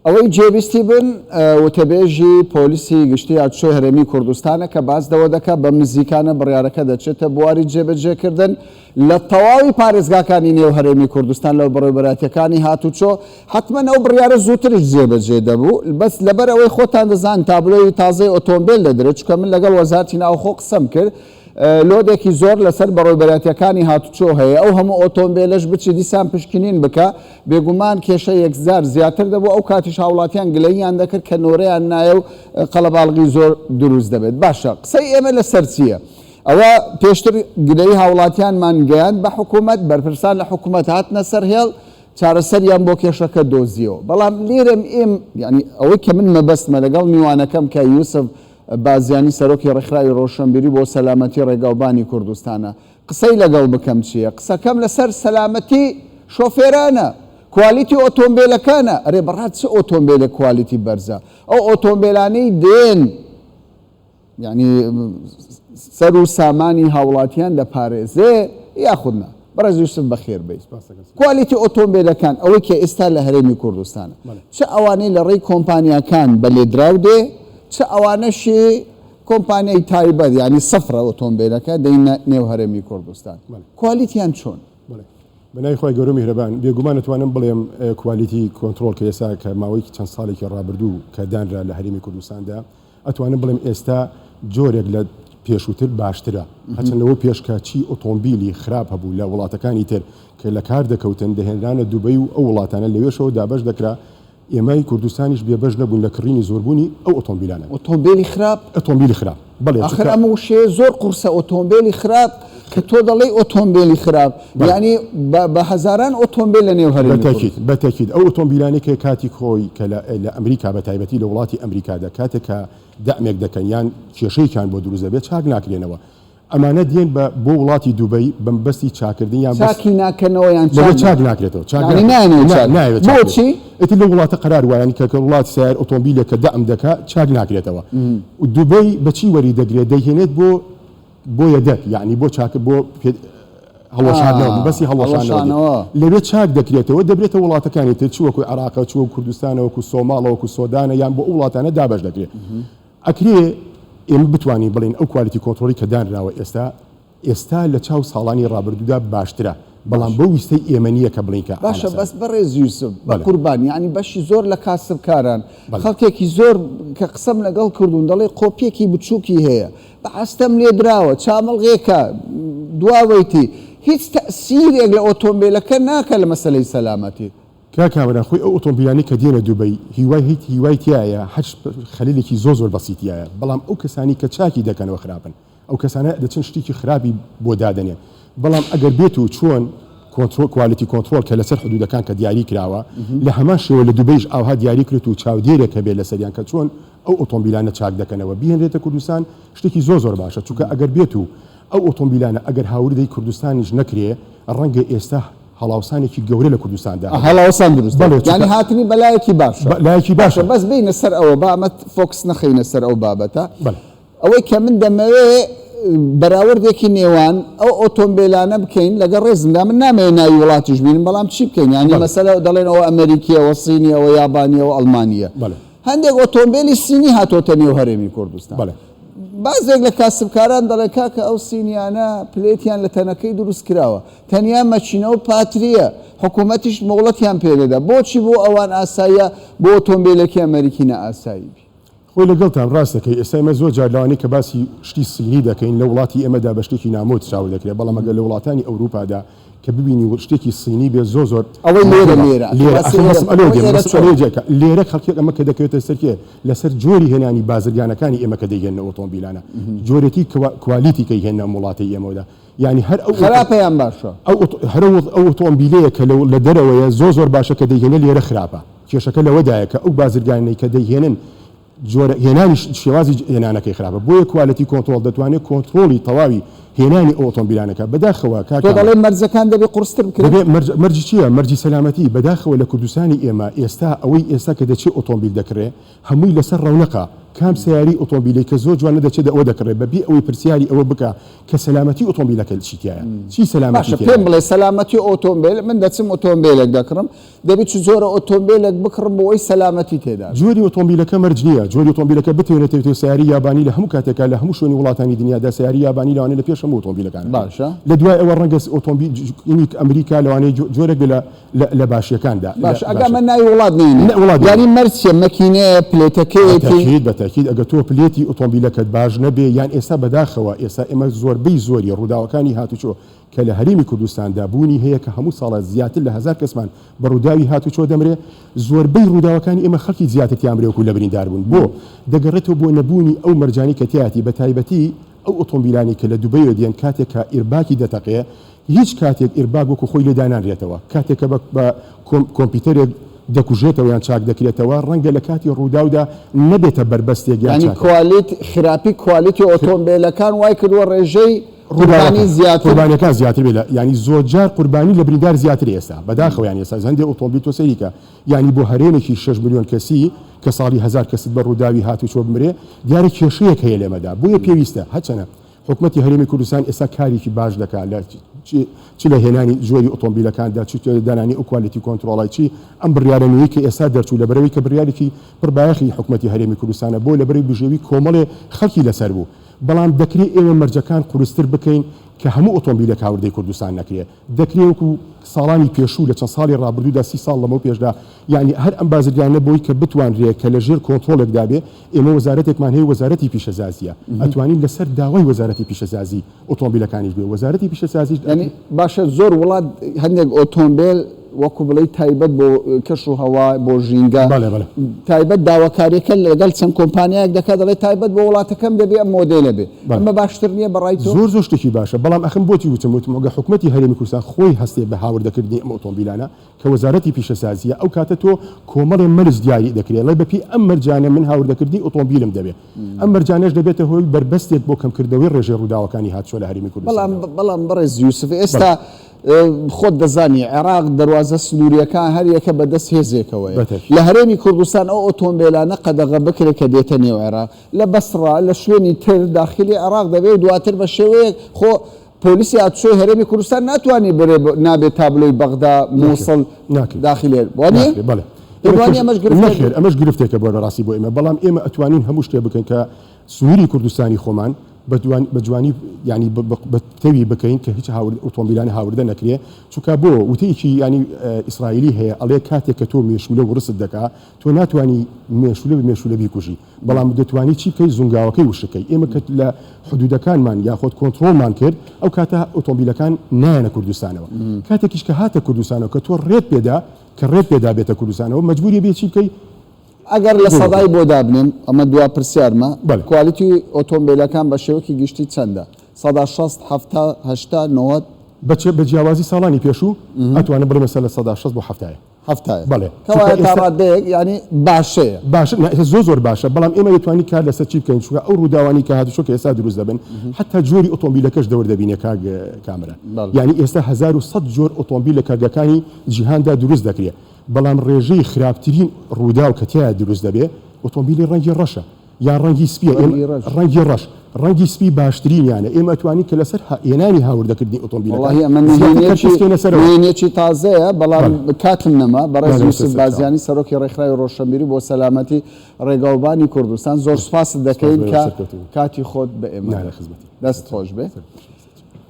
ئەوەی جێویستی بن وتەبێژی پۆلیسی گشتی هاتوچۆی هەرێمی کوردستانە کە باس دەوە دەکات بە نزیکانە بڕیارەکە دەچێتە بواری جێبەجێکردن لە تەواوی پارێزگاکانی نێو هەرێمی کوردستان لەو بەڕێوەبەرەتیەکانی هاتوچۆ حتمەن ئەو بڕیارە زووترش جێبەجێ دەبوو بەس لەبەر ئەوەی خۆتان دەزان تابلۆی تازەی ئۆتۆمبیل دەدرێت چکە من لەگەڵ وەزارەتی ناوخۆ قسەم کرد لۆدێکی زۆر لەسەر بەڕێوەبەرەتیەکانی هاتوچۆ هەیە ئەو هەموو ئۆتۆمبیلەش بچی دیسان پشکنین بکە بێگومان کێشە یەکجار زیاتر دەبوو ئەو کاتیش هاوڵاتیان گلەییان دەکرد کە نۆرەیان نایە و قەڵەباڵغی زۆر دروست دەبێت باشە قسەی ئێمە لەسەر چییە ئەوە پێشتر گلەی هاوڵاتیانمان گەیاند بە حکوومەت بەرپرسان لە حکوومەت هاتنە سەر هێڵ چارەسەریان بۆ کێشەکە دۆزیەوە بەڵام لێرەم ینی ئەوەی کە من مەبەستمە لەگەڵ میوانەکەم کە یوسف بازیانی سەرۆکی ڕێکخراوی ڕۆشنبیری بۆ سەلامەتی ڕێگاوبانی کوردستانە قسەی لەگەڵ بکەم چییە قسەکەم لەسەر سەلامەتی شۆفێرانە کوالیتی ئۆتۆمبیلەکانە ئەرێ بەڕات چه ئۆتۆمبیلە کوالیتی بەرزە ئەو ئۆتۆمبیلانەی دێن ینی سەر و سامانی هاوڵاتیان دەپارێزێ یاخودنا بەڕێز یوسف بەخێر بیت کوالیتی ئۆتۆمبیلەکان ئەوەی کە ئێستا لە هەرێمی کوردستانە چه ئەوانەی لە ڕێی کۆمپانیاکان بە لێدراو دێ چه ئەوانەشی کۆمپانیای تایبەت ینی سەفرە ئۆتۆمبیلەکە دەینە نێو هەرێمی کوردستان کوالیتیان چۆن بەنای خۆی گەورە میهرەبان بێگومان دەتوانم بڵێم کوالیتی کۆنتڕۆڵ کە ئێستا کە ماوەی چەند ساڵێکی ڕابردوو کە دانرا لە هەرێمی کوردستاندا ئەتوانم بڵێم ئێستا جۆرێک لە پێشووتر باشترە هەچەندەوە پێشکە چی ئۆتۆمبیلی خراپ هەبوو لە وڵاتەکانی تر کە لە کار دەکەوتن دەهێنرانە دووبەی و ئەو وڵاتانە لەوێشەوە دابەش دەکرا ئێمای کوردستانیش بێبەش نەبوون لە کڕینی زۆربوونی ئەو ئۆتۆمبیلانە ئۆتۆمبیلی خراپ ئۆتۆمبیلی خراپ بەڵێ ئەخر ئەمە وشێ زۆر قورسە ئۆتۆمبیلی خراپ کە تۆ دەڵێی ئۆتۆمبیلی خراپ ینی بە هەزاران ئۆتۆمبیل لە نێو هەرێمی بەتەکید ئەو ئۆتۆمبیلانی کە کاتی خۆی کە لە ئەمریکا بە تایبەتی لە وڵاتی ئەمریکادا کاتێکە دەمێک دەکەن یان کێشەیەکیان بۆ دروست دەبێت چاک ناکرێنەوە ئەمانە دێن بۆ وڵاتی دووبەی بەمبەستی چاکردن یان چاکی ناکەنەوە یان چاک ناکرێتەوە بۆچی ئێتی لە وڵاتە قەرار وایانی کە وڵاتی سیار ئۆتۆمبیلێکە دەم دەکا چاک ناکرێتەوە و دووبەی بەچی وەری دەگرێت دەیهێنێت بۆ یەدەک یعنی بۆ چاک بۆ هەڵەشانەوە بەسی هەڵەشانەوە لەوێ چاک دەکرێتەوە دەبرێتە وڵاتەکانی تر چوەکو عێراق چوە کوردستانەوەکو سۆماڵەوەکو سۆدانە یان بۆ وڵاتانە دابەش دەکرێت ئەکرێ ئێمە بتوانین بڵین ئەو کوالیتی کۆنتڕۆڵی کە دانراوە ئێستا لە چاو ساڵانی ڕابردوودا باشترە بەڵام بە ویستەی ئێمە نییە کە بڵین کە باشە بەس بەڕێز یوسف بە قوربان یعنی بەشی زۆر لە کاسبکاران خەڵکێکی زۆر کە قسەم لەگەڵ کردوون دەڵێ قۆپیەکی بچووکی هەیە بە ئەستەم لێ دراوە چامەڵغێکە دواوەیتی هیچ تەسیرێک لە ئۆتۆمبیلەکە ناکە لە مەسەلەی سەلامەتی کاکاوەرە خۆی ئەو ئۆتۆمبیلانی کە دێنە دووبەی هیوای تایە هەچ خەلیلێکی زۆر بەسیتیایە بەڵام ئەو کەسانی کە چاکی دەکەنەوە خراپن ئەو کەسانە دەچن شتێکی خراپی بۆ دادەنێن بەڵام ئەگەر بێت و چۆن کوالیتی کۆنتڕۆڵ کە لەسەر حدودەکان کە دیاری کراوە لە هەمان شێوە لە دووبەیش ئاوها دیاری کرێت و چاودێرێکە بێت لەسەریان کە چۆن ئەو ئۆتۆمبیلانە چاک دەکەنەوە بهێنرێتە کوردستان شتێکی زۆر باشە چونکە ئەگەر بێت و ئەو ئۆتۆمبیلانە ئەگەر هاوردەی کوردستانیش نەکرێ ڕەنگە ئێستا هەڵاوسانێکی گەورە لە کوردستاندا هەڵاوسان دروست ینی هاتنی بەلایەکی باشە بەس بینە سەر ئەوە بامەت فۆکس نەخینە سەر ئەو بابەتە ئەوەی کە من دەمەوێ بەراوردێکی نێوان ئەو ئۆتۆمبیلانە بکەین لەگەڵ ڕێزمدا من نامەوێت ناوی وڵاتیش بینم بەڵام چی بکەین ینی مەسەلە دەڵێن ئەوە ئەمریکیەوە سینیەوە یابانیەوە ئەڵمانیە هەندێک ئۆتۆمبیلی سینی هاتۆتە نێو هەرێمی کوردستان بازێک لە کاسبکاران دەڵێ کاکە ئەو سینیانە پلێتیان لە تەنەکەی دروست کراوە تەنیا مەچینە و پاتریە حکوومەتیش مۆڵەتیان پێدەدا بۆچی بۆ ئەوان ئاساییە بۆ ئۆتۆمبیلێکی ئەمریکی نەئاسایی خۆی لەگەڵتان ڕاستەکەی ئێستا ئێمە زۆر جار لەوانەیە کە باسی شتی سینی دەکەین لە وڵاتی ئێمەدا بە شتێکی نامۆ چاو دەکرێت بەڵام ئەگەر لە وڵاتانی ئەوروپادا کە ببینی شتێکی سینی بێ زۆر ئەوەی لێرە خەڵکێک ئەمە کە دەکەوێتە سەرکێ لەسەر جۆری هێنانی بازرگانەکانی ئێمە کە دەیهێنە ئۆتۆمبیلانە جۆرێتی کوالیتی کە هێنە وڵاتی ئێمەدا یعنی هەر ئەو خراپەیان باشە هەر ئەو ئۆتۆمبیلەیە کە لە دەرەوەیە زۆر باشە کە دەیهێنە لێرە خراپە کێشەکە لەوەدایە کە ئەو بازرگانەی کە دەیهێنن هێنانی شێوازی هێنانەکەی خراپە بۆیە کوالیتی کۆنتڕۆڵ دەتوانێت کۆنتڕۆڵی تەواوی هێنانی ئۆتۆمبیلانەکە بەداخەوە دەڵێن مەرجەکان دەبێت قورستر بکرێت مەرجی چییە مەرجی سەلامەتی بەداخەوە لە کوردستانی ئێمە ئێستا کە دەچێت ئۆتۆمبیل دەکرێت هەمووی لەسەر ڕەونەقە کام سیاری ئۆتۆمبیلی کە زۆر جوان دەچێت ئەوە دەکڕێت بەبێ ئەوەی پرسیاری ئەوە بکە کە سەلامەتی ئۆتۆمبیلەکە چیتیایە چی سەلامەتی باشە پێم بڵێ سەلامەتی ئۆتۆمبیل من دەچم ئۆتۆمبیلێک دەکڕم دەبێت زۆرە ئۆتۆمبیلێک بکڕم بۆی سەلامەتی تێدا جۆری ئۆتۆمبیلەکە مەرج نییە جۆری ئۆتۆمبیلەکە بتێنێتێت سیاری یابانی لە هەموو کاتێکا لە هەموو شوێنی وڵاتانی دنیادا سیاری یابانی لەوانەیە لە پێش هەموو ئۆتۆمبیلەکان باشە لە دوای ئەوە ڕەنگە ئۆتۆمبیل ئەمریکا لەوانەیە جۆرێک لە باشیەکاندا باش ئەگە من ناوی وڵات نین ینی مەرسیە مەکینەیە پلێتەکەیەکی بەتاکید ئەگە تۆ پلێتی ئۆتۆمبیلەکەت باش نەبێ یان ئێستا بەداخەوە ئێستا ئێمە زۆربەی زۆری ڕووداوەکانی هاتوچۆ کە لە هەرێمی کوردستاندا بوونی هەیە کە هەموو ساڵە زیاتر لە 1000 کەسمان بە ڕووداوی هاتوچۆ دەمرێ زۆربەی ڕووداوەکانی ئێمە خەڵکی زیاتریان برێوکو لە بریندار بوون بۆ دەگەڕێتەوە بۆ نەبوونی ئەو مەرجانی کە تیاتی بە تایبەتی ئەو ئۆتۆمبیلانی کە لە دوبەیەوە دێن کاتێک کە ئیرباکی دەتەقێ هیچ کاتێک ئیرباگ وەکو خۆی لێدانانرێتەوە کاتێک کە بە کۆمپیوتەرێک دەکوژێتەوە یان چاک دەکرێتەوە ڕەنگە لە کاتی ڕووداودا نەبێتە بربەستێک ینی خراپی کوالیتی ئۆتۆمبیلەکان وای کردووە ڕێژەی قوربانی زیاتر قوربانیەکان زیاتر بێت ینی زۆرجار قوربانی لە بریندار زیاتر ئێستا بەداخەوە یان ئێستا هەندێک ئۆتۆمبیل تۆ سەیریکە ینی بۆ هەرێمێکی 6 ملیۆن کەسی کە ساڵی 1000 کەست بە ڕووداوی هاتوچۆ بمرێ دیارە کێشەیەک هەیە لێمەدا بۆیە پێویستە هەچەنە حکومەتی هەرێمی کوردستان ئێستا کارێکی باش دەکات لە چ لە هێنانی جۆری ئۆتۆمبیلەکاندا چ دانانی ئەو کوالیتی کۆنتترۆڵی چی ئەم بڕیارەنەوەی کە ئێستا دەرچوو لە بەرەوەی کە بڕیارێکی پڕبایەخی حکومەتی هەرێمی کوردستانە بۆ لە بەرەوەی بژێوی کۆمەڵێ خەڵکی لەسەر بوو بەڵام دەکرێت ئێوە مەرجەکان قورستر بکەین کە هەموو ئۆتۆمبیلە هاوردەی کوردستان نەکرێت دەکرێت وەکو ساڵانی پێشوو لە چەند ساڵی ڕابردوودا 30 ساڵ لەمە پێشدا یعنی هەر ئەم بازرگانە بۆی کە بتوانرێت کە لە ژێر کۆنتترۆلێکدا بێ ئێمە وەزارەتێکمان هەیە وەزارەتی پیشەسازیە ئەتوانین لەسەر داوای وەزارەتی پیشەسازی ئۆتۆمبیلەکانیش بێ وەزارەتی پیشەسازی ینی باشە زۆر وڵات هەندێک ئۆتۆمبیل وەکو بڵێ تایبەت بۆ کەش و هەوا بۆ ژینگە تایبەت داواکاریەکە لەگەڵ چەند کۆمپانیایەک دەکات دەڵێ تایبەت بە وڵاتەکەم دەبێ ئەم مۆدێلە بێ ئەمە باشتر نییە بەڕای زۆر شتێکی باشە بەڵام ئەخم بۆتی وتمگە حکومەتی هەرێمی کوردستان خۆی هەستێ بە هاوردەکردنی ئەم ئۆتۆمبیلانە کە وەزارەتی پیشەسازیە ئەو کاتە تۆ کۆمەڵێ مەرج دیاری دەکرێت لای بەپی ئەم مەرجانە من هاوردەکردنی ئۆتۆمبیلم دەبێت ئەم مەرجانەش دەبێتە هۆی بربەستێک بۆ کەمکردنەوەی ڕێژەی ڕووداوەکانی هاتوچۆ لە هەرێمی کوردستان بەڵام بەڕێز یوسف ئێستا خۆت دەزانی عێراق دەواازە سنووریەکان هەر یەکە بەدەست هێزێکەوەی لە هەرێمی کوردستان ئەو ئۆتۆمبیلانە قەدەغە بکرێت کە دێتە نێو عێراق لە بەسڕا لە شوێنی تر داخلی عێراق دەبێت دواتر بە شێوەیەک خۆ پۆلیسی هاتوچۆی هەرێمی کوردستان ناتوانانی بێ نابێت تابلۆی بەغدا مووسڵ داخلێر وانە ئەمەش گرفتێکە بۆ ڕاستی بۆ ئێمە بەڵام ئێمە ئەتوانین هەموو شتێ بکەین کە سنووری کوردستانی خۆمان بە جوانی ینی بە تەوی بکەین کە هیچ ئۆتۆمبیلانی هاوردە نەکرێ چونکە بۆ وتەیەکی ینی ئیسرائیلی هەیە ئەڵێ کاتێک کە تۆ مێشولە و ڕست دەکا تۆ ناتوانانی مێشولە بیکوژی بەڵام دەتوانی چی بکەی زونگاوەکەی وشەکەی ئێمە کە لە حدودەکانمان یاخۆت کۆنتترۆلمان کرد ئەو کاتە ئۆتۆمبیلەکان نایەنە کوردستانەوە کاتێکیش کە هاتە کوردستانەوە کە تۆ ڕێت پێدا کە ڕێت پێدا بێتە کوردستانەوە مەجبوری بێ چی بکەی ئەگەر لە سەدای بۆ دابنێم ئەمە دوا پرسیارمە کوالیتی ئۆتۆمبیلەکان بە شێوەکی گشتی چەندە 160 70 80 90 بە جیاوازی ساڵانی پێشوو ئەتوانە بڵێ مەسەلە 160 بۆ هەفتایە بەڵێ تا ڕادەیەک ینی باشەیە زۆر باشە بەڵام ئێمە دەتوانی کار لەسەر چی بکەین چونکە ئەو ڕووداوانی کە هاتوچۆ کە ئێستا دروست دەبن حتا جۆری ئۆتۆمبیلەکەش دەور دەبینێ کامرە یعنی ئێستا 1100 جۆر ئۆتۆمبیل لە کارگەکانی جیهاندا دروست دەکرێت بەڵام ڕێژەی خراپترین ڕوودا و کە تیا دروست دەبێت ئۆتۆمبیلی ڕەنگی ڕەشە یان ڕەنگی سپیە ڕەنگی ڕەش ڕەنگی سپی باشترینیانە ئێمە ئەتوانی کە لەسەر هێنانی هاوردەکردنی ئۆتۆمبیلەکەی تازەیە بەڵام کاتم نەما بەڕێز یوسف بازیانی سەرۆکی ڕێکخراوی ڕۆشنبیری بۆ سەلامەتی ڕێگاوبانی کوردستان زۆر سوپاس دەکەین کە کاتی خۆت بە ئێمە دەست خۆش بێ